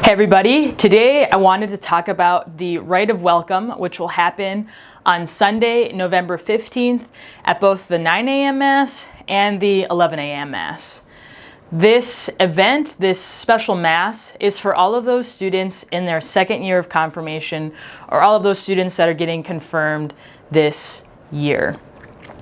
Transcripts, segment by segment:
Hey everybody, today I wanted to talk about the rite of welcome, which will happen on Sunday, November 15th at both the 9 a.m. Mass and the 11 a.m. Mass. This event, this special Mass, is for all of those students in their second year of confirmation or all of those students that are getting confirmed this year.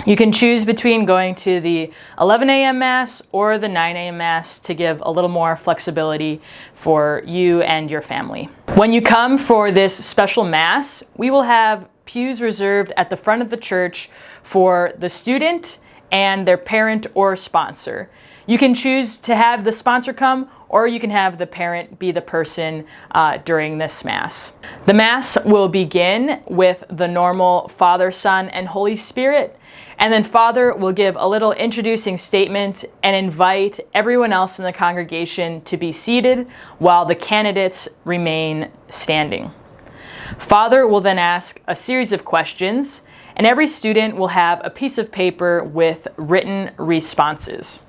You can choose between going to the 11 a.m. Mass or the 9 a.m. Mass to give a little more flexibility for you and your family. When you come for this special Mass, we will have pews reserved at the front of the church for the student and their parent or sponsor. You can choose to have the sponsor come, or you can have the parent be the person during this Mass. The Mass will begin with the normal Father, Son, and Holy Spirit, and then Father will give a little introducing statement and invite everyone else in the congregation to be seated while the candidates remain standing. Father will then ask a series of questions, and every student will have a piece of paper with written responses.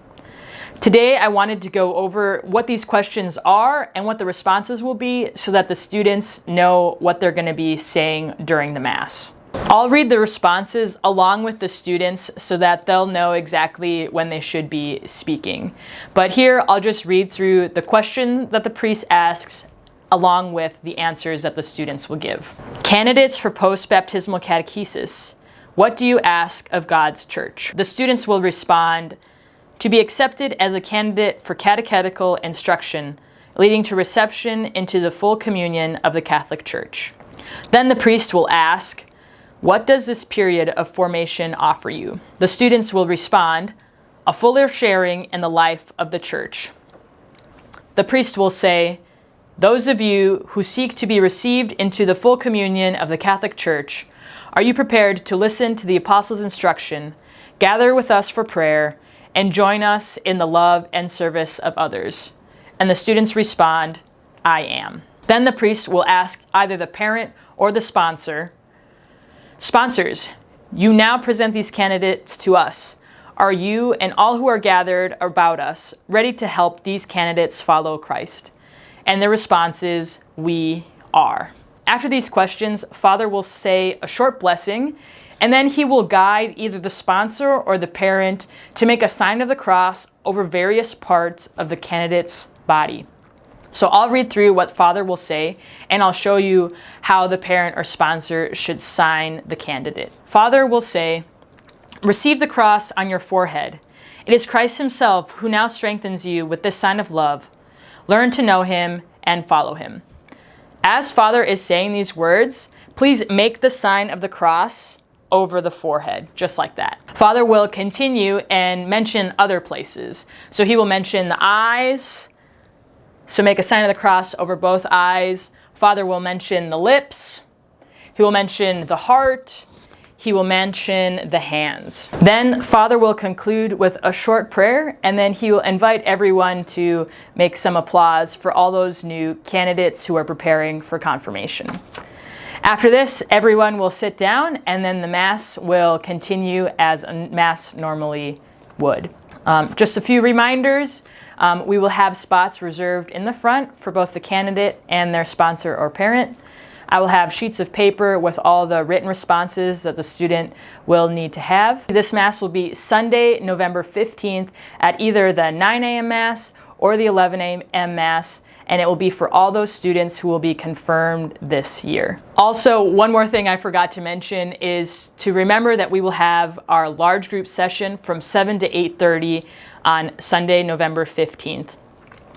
Today, I wanted to go over what these questions are and what the responses will be so that the students know what they're going to be saying during the Mass. I'll read the responses along with the students so that they'll know exactly when they should be speaking. But here, I'll just read through the question that the priest asks along with the answers that the students will give. Candidates for post-baptismal catechesis, what do you ask of God's church? The students will respond, to be accepted as a candidate for catechetical instruction, leading to reception into the full communion of the Catholic Church. Then the priest will ask, what does this period of formation offer you? The students will respond, a fuller sharing in the life of the Church. The priest will say, those of you who seek to be received into the full communion of the Catholic Church, are you prepared to listen to the Apostles' instruction, gather with us for prayer, and join us in the love and service of others? And the students respond, I am. Then the priest will ask either the parent or the sponsor, sponsors, you now present these candidates to us. Are you and all who are gathered about us ready to help these candidates follow Christ? And the response is, we are. After these questions, Father will say a short blessing, and then he will guide either the sponsor or the parent to make a sign of the cross over various parts of the candidate's body. So I'll read through what Father will say, and I'll show you how the parent or sponsor should sign the candidate. Father will say, receive the cross on your forehead. It is Christ himself who now strengthens you with this sign of love. Learn to know him and follow him. As Father is saying these words, please make the sign of the cross over the forehead, just like that. Father will continue and mention other places. So he will mention the eyes, so make a sign of the cross over both eyes. Father will mention the lips. He will mention the heart. He will mention the hands. Then Father will conclude with a short prayer, and then he will invite everyone to make some applause for all those new candidates who are preparing for confirmation. After this, everyone will sit down, and then the Mass will continue as a Mass normally would. Just a few reminders. We will have spots reserved in the front for both the candidate and their sponsor or parent. I will have sheets of paper with all the written responses that the student will need to have. This Mass will be Sunday, November 15th at either the 9 a.m. Mass or the 11 a.m. Mass, and it will be for all those students who will be confirmed this year. Also, one more thing I forgot to mention is to remember that we will have our large group session from 7 to 8:30 on Sunday, November 15th.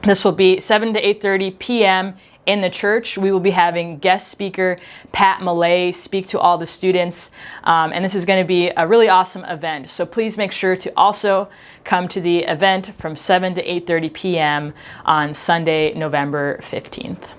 This will be 7 to 8:30 p.m. in the church. We will be having guest speaker Pat Millay speak to all the students, and this is going to be a really awesome event. So please make sure to also come to the event from 7 to 8:30 p.m. on Sunday, November 15th.